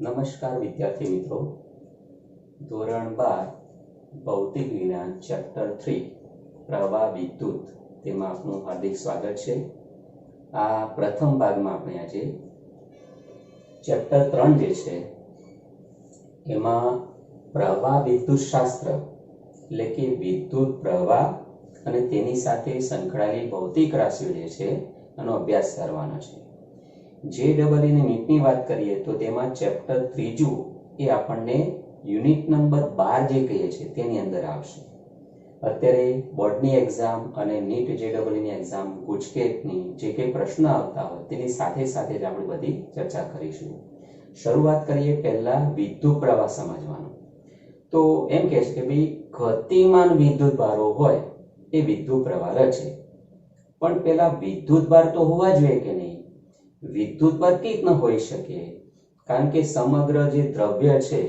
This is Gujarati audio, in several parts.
નમસ્કાર વિદ્યાર્થી મિત્રો, ધોરણ 12 ભૌતિક વિજ્ઞાન ચેપ્ટર 3 પ્રવાહ વિદ્યુત તેમાં આપનું હાર્દિક સ્વાગત છે। આ પ્રથમ ભાગમાં આપણે આજે ચેપ્ટર 3 જે છે એમાં પ્રવાહ વિદ્યુત શાસ્ત્ર એટલે કે વિદ્યુત પ્રવાહ અને તેની સાથે સંકળાયેલી ભૌતિક રાશિઓ જે છે એનો અભ્યાસ કરવાનો છે। JEE ની નીટની વાત કરીએ તો તેમાં ચેપ્ટર 3 એ આપણને યુનિટ નંબર 12 જે કહીએ છીએ તેની અંદર આવશે। અત્યારે બોર્ડની એક્ઝામ અને નીટ JEE ની એક્ઝામ ગુજકેટની જે કંઈ પ્રશ્ન આવતા હોય તેની સાથે સાથે જ આપણે બધી ચર્ચા કરીશું। શરૂઆત કરીએ પહેલા વિદ્યુત પ્રવાહ સમજવાનો। તો એમ કહે છે કે ભાઈ ગતિમાન વિદ્યુત ભારો હોય એ વિદ્યુત પ્રવાહ રચે, પણ પેલા વિદ્યુત ભાર તો હોવા જોઈએ કે નહીં? વિદ્યુત ભાર કેવી રીતના હોઈ શકે? કારણ કે સમગ્ર જે દ્રવ્ય છે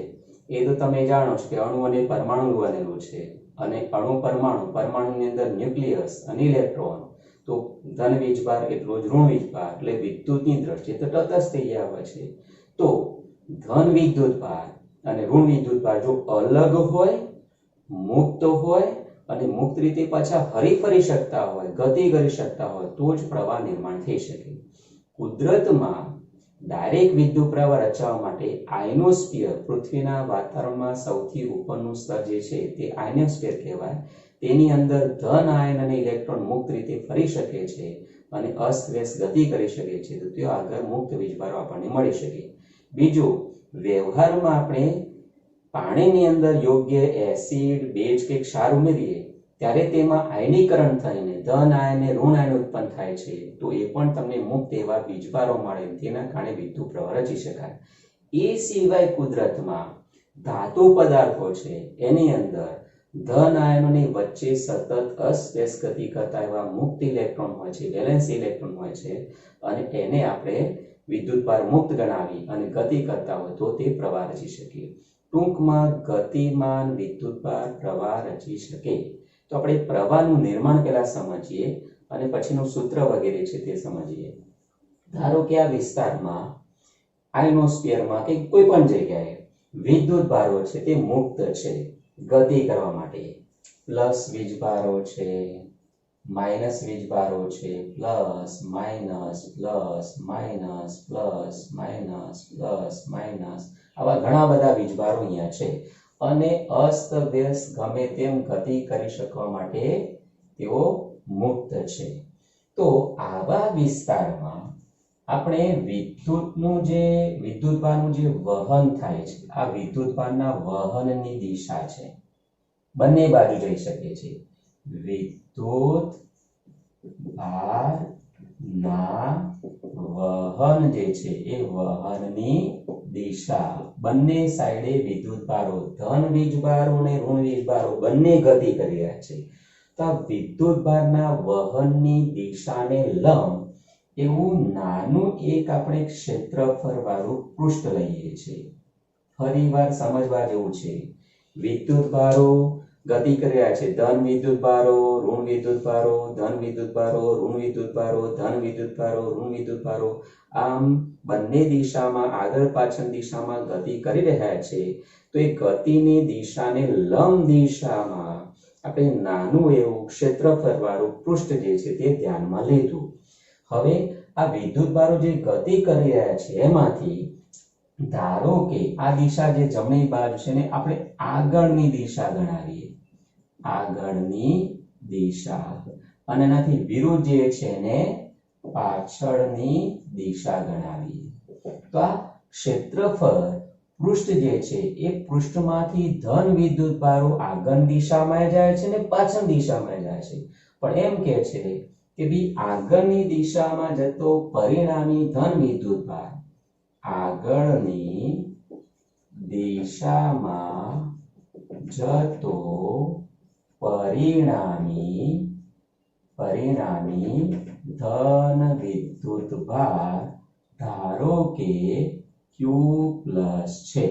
એ તો તમે જાણો છો કે અણુ અને પરમાણુ બનેલું છે, અને અણુ પરમાણુની અંદર ન્યુક્લિયસ અને ઇલેક્ટ્રોન, તો ધન વીજભાર એટલો જ ઋણ વીજભાર, એટલે વિદ્યુતની દ્રષ્ટિએ તો તટસ્થ થઈ ગયા હોય છે। તો ધન વિદ્યુત ભાર અને ઋણ વિદ્યુત ભાર જો અલગ હોય, મુક્ત હોય અને મુક્ત રીતે પાછા હરીફરી શકતા હોય, ગતિ કરી શકતા હોય તો જ પ્રવાહ નિર્માણ થઈ શકે। કુદરતમાં ડાયરેક્ટ વિદ્યુત પ્રવાહ રચવા માટે આયનોસ્ફિયર, પૃથ્વીના વાતાવરણમાં સૌથી ઉપરનું સ્તર જે છે તે આયનોસ્ફિયર કહેવાય। તેની અંદર ધન આયન અને ઇલેક્ટ્રોન મુક્ત રીતે ફરી શકે છે અને અસ્તવ્યસ્ત ગતિ કરી શકે છે, તો તે આગળ મુક્ત વીજભારો આપણને મળી શકે। બીજું, વ્યવહારમાં આપણે પાણીની અંદર યોગ્ય એસિડ, બેઝ કે ક્ષાર ઉમેરીએ ત્યારે તેમાં આયનીકરણ થઈને ધન આયન અને ઋણ આયન ઉત્પન્ન થાય છે, તો એ પણ તમને મુક્ત એવા વીજભારો મળે, તેના કારણે વિદ્યુત પ્રવાહ રચી શકાય। એ સિવાય કુદરતમાં ધાતુ પદાર્થો છે એની અંદર ધન આયનોની વચ્ચે સતત અસ્તવ્યસ્ત ગતિ કરતા એવા મુક્ત ઇલેક્ટ્રોન હોય છે, વેલેન્સ ઇલેક્ટ્રોન હોય છે, અને એને આપણે વિદ્યુત ભાર મુક્ત ગણાવી અને ગતિ કરતા હોય તો તે પ્રવાહ રચી શકે। ટૂંકમાં ગતિમાન વિદ્યુત ભાર પ્રવાહ રચી શકે। તો આપણે પ્રવાહનું નિર્માણ પહેલા સમજીએ અને પછીનું સૂત્ર વગેરે છે તે સમજીએ। ધારો કે આ વિસ્તારમાં આયનોસ્ફિયરમાં કે કોઈ પણ જગ્યાએ વિદ્યુત ભારો છે તે મુક્ત છે ગતિ કરવા માટે, પ્લસ વીજભારો છે, માઇનસ વીજભારો છે, plus minus plus minus plus minus plus minus, આવા ઘણા બધા વીજભારો અહીંયા છે, અને અસ્તવ્યસ્ત ગમે તેમ ગતિ કરી શકવા માટે તેઓ મુક્ત છે। તો આવા વિસ્તારમાં આપણે વિદ્યુતભારનું જે વહન થાય છે, આ વિદ્યુતભારના વહનની દિશા છે, બંને બાજુ જઈ શકે છે। વિદ્યુત ભારના વહન જે છે એ વહનની દિશા, બંને સાઈડે વિદ્યુત ભારો, ધન વીજભારો અને ઋણ વીજભારો બંને ગતિ કરી રહ્યા છે। તો આ વિદ્યુત ભારના વહનની દિશાને લંબ એવું નાનું એક આપણે ક્ષેત્રફળ વાળું પૃષ્ઠ લઈએ છીએ। ફરીવાર સમજવા જેવું છે, વિદ્યુત ભારો ગતિ કરી રહ્યા છે, ધન વિદ્યુત ભારો, ઋણ વિદ્યુત ભારો, ધન વિદ્યુત ભારો, ઋણ વિદ્યુત ભારો, ધન વિદ્યુત ભારો, ઋણ વિદ્યુત ભારો, આમ બંને દિશામાં આગળ પાછળ દિશામાં ગતિ કરી રહ્યા છે। તો એ ગતિની દિશાને લંબ દિશામાં આપણે નાનું એવું ક્ષેત્રફળ વાળું પૃષ્ઠ જે છે તે ધ્યાનમાં લીધું। હવે આ વિદ્યુત ભારો જે ગતિ કરી રહ્યા છે એમાંથી ધારો કે આ દિશા જે જમણી બાજુ છે ને આપણે આગળની દિશા ગણાવીએ, આગળની દિશા, અને એનાથી વિરુદ્ધ જે છે એને પાછળની દિશા ગણાવીએ। તો આ ક્ષેત્રફળ પૃષ્ઠ જે છે એ પૃષ્ઠમાંથી ધન વિદ્યુત ભારો આગળની દિશામાં જાય છે ને પાછળની દિશામાં જાય છે, પણ એમ કે છે કે ભઈ આગળની દિશામાં જતો પરિણામી ધન વિદ્યુત ભાર આગળની દિશામાં જતો પરિણામી ધન વિદ્યુત ભાર ધારો કે Q+ છે,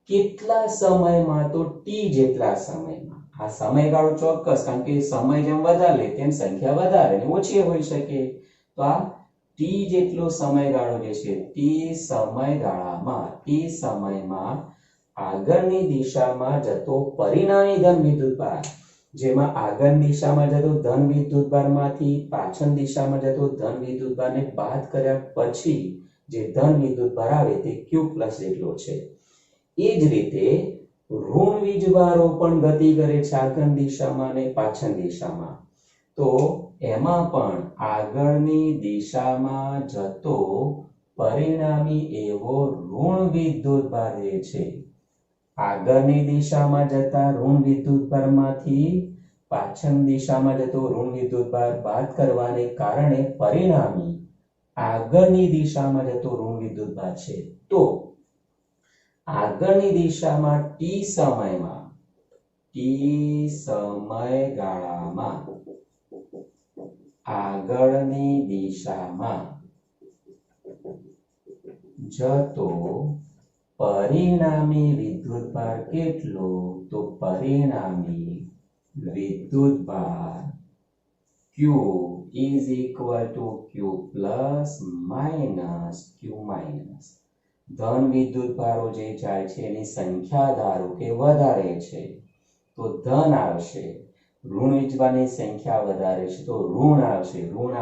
કેટલા સમયમાં? તો t જેટલા સમયમાં। આ સમયગાળો ચોક્કસ, કારણ કે સમય જેમ વધારે તેમ સંખ્યા વધારે ને ઓછી હોઈ શકે, તો આ ટી જેટલો સમયગાળો જે છે તે સમયમાં આગળની દિશામાં જતો પરિણામી ધન વિદ્યુતભાર, જેમાં આગળની દિશામાં જતો ધન વિદ્યુતભારમાંથી પાછળની દિશામાં જતો ધન વિદ્યુતભારને બાદ કર્યા પછી જે ધન વિદ્યુતભાર આવે તે Q+ જેટલો છે. એ જ રીતે ઋણ વીજભારો પણ ગતિ કરે છે આગળની દિશામાં અને પાછળની દિશામાં. તો એમાં પણ આગળની દિશામાં જતો પરિણામી એવો ઋણ વિદ્યુતભાર જે છે, આગળની દિશામાં જતા ઋણ વિદ્યુતભારમાંથી પાછળની દિશામાં જતો ઋણ વિદ્યુતભાર બાદ કરવાને કારણે પરિણામી આગળની દિશામાં જતો ઋણ વિદ્યુતભાર છે. તો આગળની દિશામાં ટી સમયગાળામાં આગળની દિશામાં જતો પરિણામી વિદ્યુતભાર કેટલો? તો પરિણામી વિદ્યુતભાર Q is equal to Q plus minus Q minus. ધન વિદ્યુતભારો જે જાય છે એની સંખ્યા ધારો કે વધારે છે તો ધન આવશે, ઋણ વીજભારની સંખ્યા વધારે છે તો ઋણ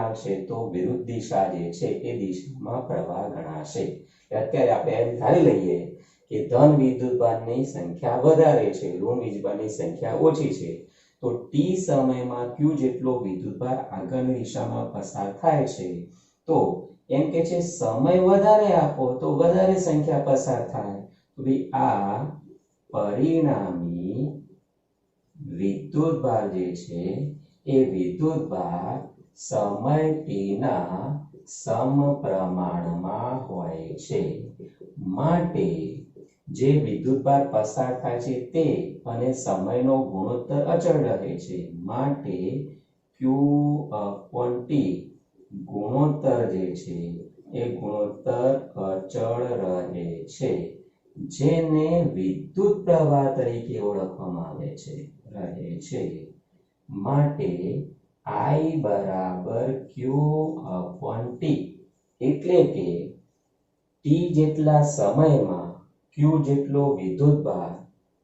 આવશે તો વિરુદ્ધ દિશા જે છે એ દિશામાં પ્રવાહ ગણાશે. અત્યારે આપણે એમ ધારી લઈએ કે ધન વિદ્યુતભારની સંખ્યા વધારે છે, ઋણ વીજભારની સંખ્યા ઓછી છે, તો ટી સમયમાં Q જેટલો વિદ્યુતભાર આગળની દિશામાં પસાર થાય છે. તો એમ કે છે સમય વધારે આપો તો વધારે સંખ્યા પસાર થાય. તો ભાઈ આ પરિણામી વિદ્યુતભાર જે છે એ વિદ્યુતભાર સમય ટીના સમપ્રમાણમાં હોય છે. માટે જે વિદ્યુતભાર પસાર થાય છે તે અને સમયનો ગુણોત્તર અચળ રહે છે. માટે Q/T ગુણોત્તર જે છે એ ગુણોત્તર અચળ રહે છે, જેને વિદ્યુત પ્રવાહ તરીકે ઓળખવામાં આવે છે. માટે I બરાબર Q/T, એટલે કે ટી જેટલા સમયમાં Q જેટલો વિદ્યુતભાર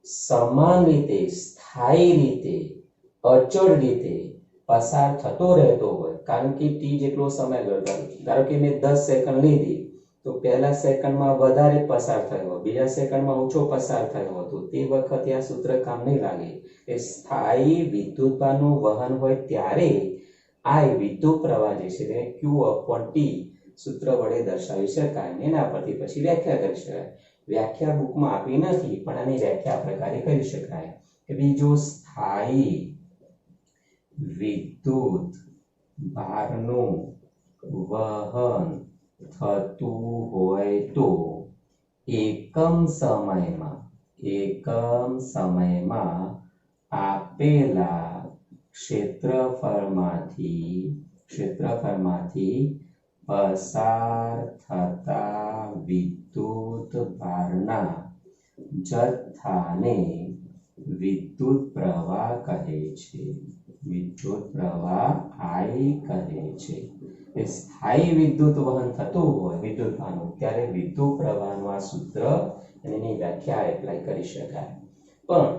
સમાન રીતે, સ્થાયી રીતે, અચળ રીતે પસાર થતો રહેતો હોય. કારણ કે ટી જેટલો સમય ધારો કે મેં 10 સેકન્ડ લીધી તો પહેલા સેકન્ડમાં વધારે પસાર થયો, બીજા સેકન્ડમાં ઓછો પસાર થયો હતો, તે વખતે આ સૂત્ર કામ નહીં લાગે. એ સ્થાયી વિદ્યુતભારનું વહન હોય ત્યારે આ વિદ્યુત પ્રવાહ જે છે તેને Q/T સૂત્ર વડે દર્શાવી શકાય. એના પરથી પછી વ્યાખ્યા કરી શકાય. વ્યાખ્યા બુકમાં આપી નથી પણ આની વ્યાખ્યા આ પ્રકારે કરી શકાય કે બીજો સ્થાયી વિદ્યુત ભારનું વહન થતું હોય તો એકમ સમયમાં આપેલા ક્ષેત્રફળમાંથી પસાર થતા વિદ્યુત ભારના જથ્થાને વિદ્યુત પ્રવાહ કહે છે. વિદ્યુત પ્રવાહ I કહે છે. એ સ્થાયી વિદ્યુત વહન થતું હોય વિદ્યુતભારનું ત્યારે વિદ્યુત પ્રવાહનું આ સૂત્ર અને એની વ્યાખ્યા એપ્લાય કરી શકાય. પણ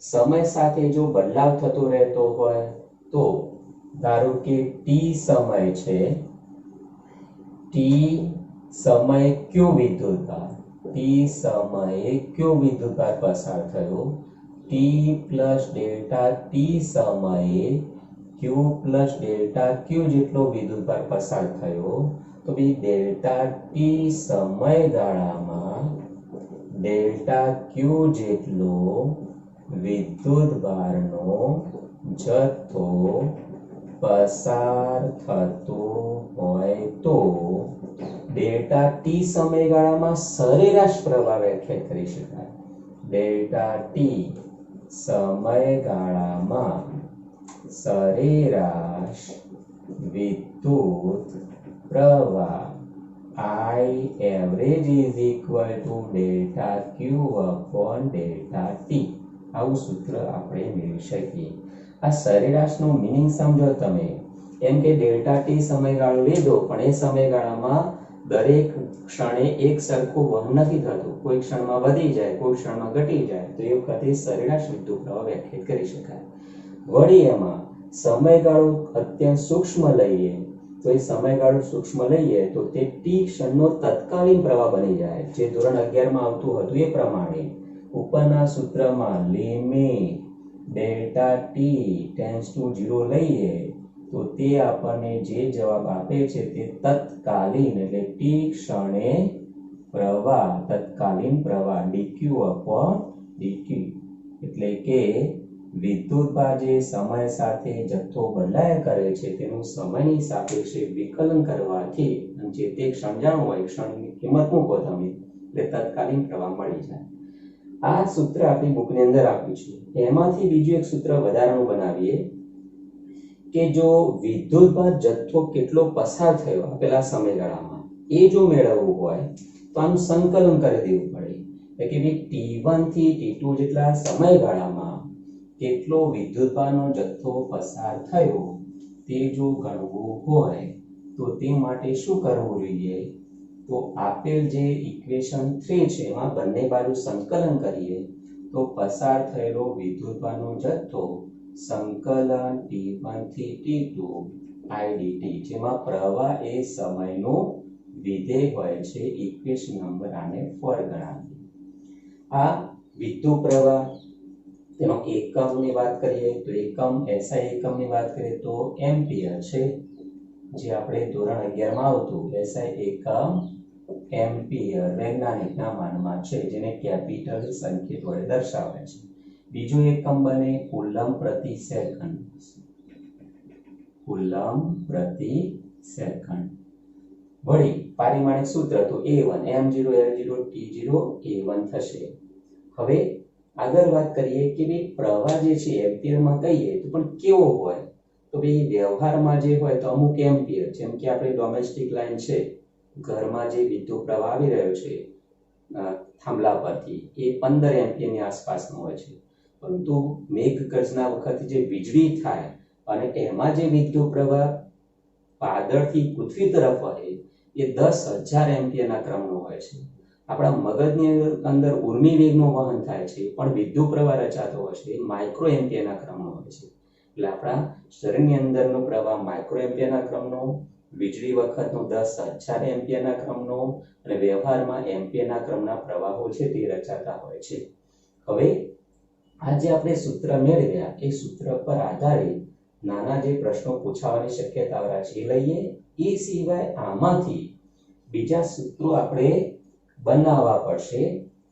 સમય સાથે જો બદલાવ થતો રહેતો હોય તો ધારો કે ટી સમય છે, ટી સમયે કયો વિદ્યુતભાર, ટી સમયે કયો વિદ્યુતભાર પસાર થયો, ટી પ્લસ ડેલ્ટા ટી સમયે Q પ્લસ ડેલ્ટા Q જેટલો વિદ્યુતભાર પસાર થયો. તો ભાઈ ડેલ્ટા ટી સમયગાળામાં ડેલ્ટા Q જેટલો વિદ્યુતભારનો જથ્થો પસાર થતો હોય તો ડેલ્ટા ટી સમયગાળામાં સરેરાશ પ્રવાહ વ્યાખ્યાયિત કરી શકાય. ડેલ્ટા ટી સમયગાળામાં સરેરાશ વિદ્યુત પ્રવાહ I average is equal to delta Q upon delta T. આવું સૂત્ર આપણે મેળવી શકીએ. આ સરેરાશનો મીનિંગ સમજો તમે એમ કે ડેલ્ટા ટી સમયગાળો લીધો, પણ એ સમયગાળામાં દરેક ક્ષણે એક સરખું વહન નથી થતું. કોઈ ક્ષણમાં વધી જાય, કોઈ ક્ષણમાં ઘટી જાય, તો એ વખતે સરેરાશ વિદ્યુત પ્રવાહ વ્યાખ્યાયિત કરી શકાય. વળી એમાં સમયગાળો અત્યંત સૂક્ષ્મ લઈએ તો એ સમયગાળો સૂક્ષ્મ લઈએ તો તે ટી ક્ષણનો તત્કાલીન પ્રવાહ બની જાય, જે ધોરણ 11 માં આવતું હતું એ પ્રમાણે ઉપરના સૂત્રમાં limit delta T tends to 0 લઈએ તો તે આપણને જે જવાબ આપે છે તે તત્કાલીન એટલે ટી ક્ષણે પ્રવાહ, તત્કાલીન પ્રવાહ dq upon dt, એટલે કે વિદ્યુતભાર જે સમય સાથે જથ્થો બદલાયા કરે છે તેનું સમયની સાપેક્ષે વિકલન કરવાથી જે તે ક્ષણ જાણવું હોય, ક્ષણની કિંમત મૂકો તમે એટલે તત્કાલીન પ્રવાહ મળી જાય. આ સૂત્ર આપણી બુકની અંદર આપ્યું છે. એમાંથી બીજું એક સૂત્ર વધારાનું બનાવીએ કે જો વિદ્યુતભાર જથ્થો કેટલો પસાર થયો આપેલા સમયગાળામાં એ જો મેળવવું હોય તો આનું સંકલન કરી દેવું પડે. એટલે કે t1 થી t2 જેટલા સમયગાળામાં કેટલો વિદ્યુતભારનો જથ્થો પસાર થયો તે જો ગણવું હોય તો તે માટે શું કરવું જોઈએ? તો આપેલ જે ઇક્વેશન 3 છે એમાં બંને બાજુ સંકલન કરીએ તો પસાર થયેલો વિદ્યુતભારનો જથ્થો સંકલન t1 થી t2 idt, જેમાં પ્રવાહ એ સમયનો વિધેય હોય છે. ઇક્વેશન નંબર આને 4 ગણાવીએ. આ વિદ્યુત પ્રવાહ તેનો એકમની વાત કરીએ તો એકમ SI એકમની વાત કરીએ તો એમ્પિયર છે, જે આપણે ધોરણ 11 માં આવતું. SI એકમ એમ્પિયર વૈજ્ઞાનિકના માનમાં છે, જેને કેપિટલ સંકેત વડે દર્શાવે છે. બીજો એકમ બને કુલમ પ્રતિ સેકન્ડ. કુલમ પ્રતિ સેકન્ડ. વળી પારિમાણિક સૂત્ર તો A1 m0 l0 t0 A1 થશે. હવે આગળ વાત કરીએ કે ભાઈ પ્રવાહ જે છે એમ્પિયરમાં કહીએ તો પણ કેવો હોય? તો ભાઈ વ્યવહારમાં જે હોય તો અમુક એમ્પિયર, જેમ કે આપણે ડોમેસ્ટિક લાઈન છે, ઘરમાં જે વિદ્યુત પ્રવાહ આવી રહ્યો છે થાંભલા પરથી, એ 15 એમ્પિયરની આસપાસનો હોય છે. પરંતુ મેઘગર્જના વખતે જે વીજળી થાય અને એમાં જે વિદ્યુત પ્રવાહ વાદળથી પૃથ્વી તરફ વહે એ 10,000 એમ્પિયરના ક્રમનો હોય છે. આપણા મગજની અંદર ઉર્મી વેગનું વહન થાય છે, પણ વિદ્યુત પ્રવાહ રચાતો હોય છે માઇક્રો એમ્પિયરના ક્રમનો હોય છે. એટલે આપણા શરીરની અંદરનો પ્રવાહ માઇક્રો એમ્પિયરના ક્રમનો, વીજળી વખતનો 10,000 એમ્પિયરના ક્રમનો અને વ્યવહારમાં એમ્પિયરના ક્રમના પ્રવાહો છે તે રચાતા હોય છે. હવે આ જે આપણે સૂત્ર મેળવ્યા એ સૂત્ર પર આધારિત નાના જે પ્રશ્નો પૂછાવાની શક્યતાઓ છે લઈએ. એ સિવાય આમાંથી બીજા સૂત્રો આપણે બનાવવા પડશે,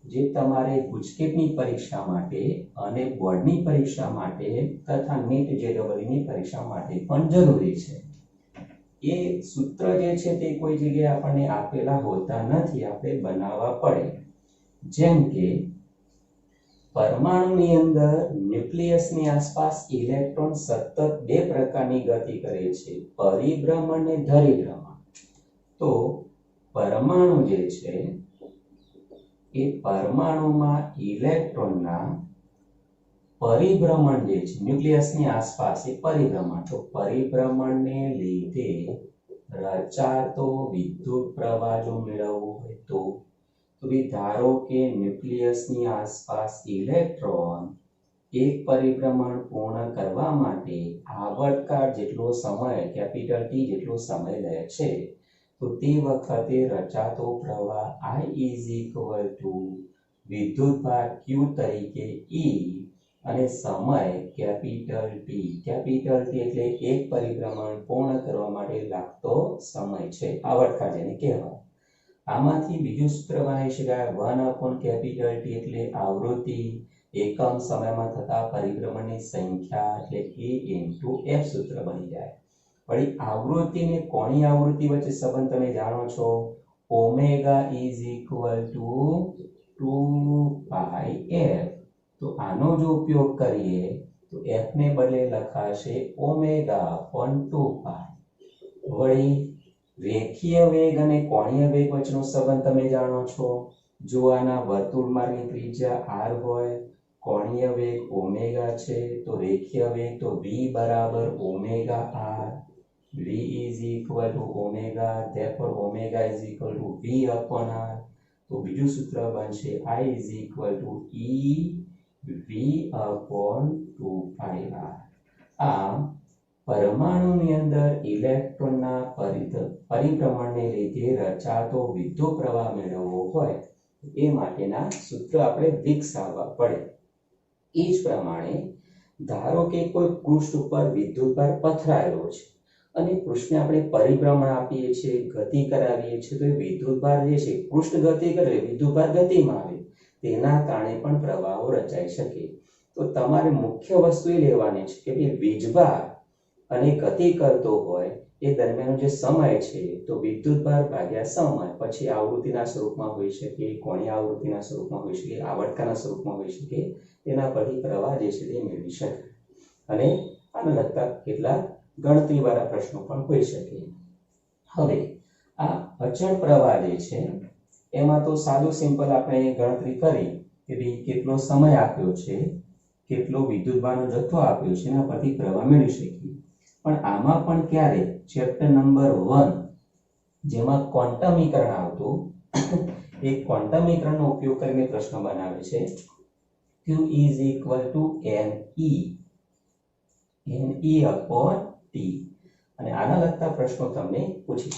જે તમારે ગુજકેટની પરીક્ષા માટે અને બોર્ડની પરીક્ષા માટે તથા નીટ JEE પરીક્ષા માટે પણ જરૂરી છે. એ સૂત્ર જે છે તે કોઈ જગ્યાએ આપણને આપેલા હોતા નથી, આપણે બનાવવા પડે. જેમ કે પરમાણુની અંદર ન્યુક્લિયસની આસપાસ ઇલેક્ટ્રોન સતત બે પ્રકારની ગતિ કરે છે, પરિભ્રમણ અને ધરીભ્રમણ. તો પરમાણુ જે છે એ પરમાણુમાં ઇલેક્ટ્રોનના પરિભ્રમણ જે છે ન્યુક્લિયસની આસપાસ એ પરિભ્રમણ, તો પરિભ્રમણને લીધે રચાતો વિદ્યુત પ્રવાહ જો મેળવવો હોય તો ધારો કે ન્યુક્લિયસની આસપાસ ઇલેક્ટ્રોન એક પરિભ્રમણ પૂર્ણ કરવા માટે આવર્તકાળ જેટલો સમય કેપિટલ T જેટલો સમય લે છે, તો તે વખતે રચાતો પ્રવાહ I વિદ્યુતભાર Q તરીકે E અને સમય કેપિટલ T એટલે એક પરિભ્રમણ પૂર્ણ કરવા માટે લાગતો સમય છે, આવર્તકાળ જેને કહેવાય. આમાંથી બીજું સૂત્ર બનાવી શકાય 1/T એટલે આવૃત્તિ, એકમ સમયમાં થતા પરિભ્રમણની સંખ્યા એટલે A * F સૂત્ર બની જાય. વળી આવૃત્તિ ને કોણીય આવૃત્તિ વચ્ચે સંબંધ તમે જાણો છો, ઓમેગા = 2πf. તો આનો જો ઉપયોગ કરીએ તો f ને બદલે લખાશે ω/2π. વળી રેખીય વેગ અને કોણીય વેગ વચ્ચેનો સંબંધ તમે જાણો છો. જો આના વર્તુળ માર્ગની ત્રિજ્યા r હોય, કોણીય વેગ ઓમેગા છે, તો રેખીય વેગ તો v = ωr. V is equal to omega, therefore omega is equal to V upon R. તો બીજું સૂત્ર બનશે I is equal to E V upon 2 pi R. આમ પરમાણુની અંદર ઇલેક્ટ્રોનના પરિભ્રમણને લીધે રચાતો વિદ્યુત પ્રવાહ મેળવવો હોય એ માટેના સૂત્ર આપણે વિકસાવવા પડે. એ જ પ્રમાણે ધારો કે કોઈ પૃષ્ઠ ઉપર વિદ્યુતભાર પથરાયેલો છે અને પૃષ્ઠને આપણે પરિભ્રમણ આપીએ છીએ, ગતિ કરાવીએ છીએ, તો એ વિદ્યુતભાર જે છે પૃષ્ઠ ગતિ કરે, વિદ્યુતભાર ગતિમાં આવે, તેના કારણે પણ પ્રવાહો રચાઈ શકે. તો તમારે મુખ્ય વસ્તુ એ લેવાની છે કે વીજભાર અને ગતિ કરતો હોય એ દરમિયાન જે સમય છે તો વિદ્યુતભાર ભાગ્યા સમય, પછી આવૃત્તિના સ્વરૂપમાં હોઈ શકે, કોણીય આવૃત્તિના સ્વરૂપમાં હોઈ શકે, આવર્તના સ્વરૂપમાં હોઈ શકે, તેના પરથી પ્રવાહ જે છે તે મેળવી શકાય. અને આને લગતા કેટલાક ગણતરીવાળા પ્રશ્નો પણ હોઈ શકે. હવે આ અચળ પ્રવાહ જે છે એમાં તો સાદું સિમ્પલ આપણે ગણતરી કરી કે ભાઈ કેટલો સમય આપ્યો છે, કેટલો વિદ્યુતભારનો જથ્થો આપ્યો છે, એના પરથી પ્રવાહ મેળવી શકીએ. પણ આમાં પણ ક્યારે ચેપ્ટર નંબર 1 જેમાં ક્વોન્ટમીકરણ આવતું, એ ક્વોન્ટમીકરણનો ઉપયોગ કરીને પ્રશ્ન બનાવે છે. Q is equal to NE upon T. અને આના લગતા પ્રશ્નો તમને પૂછી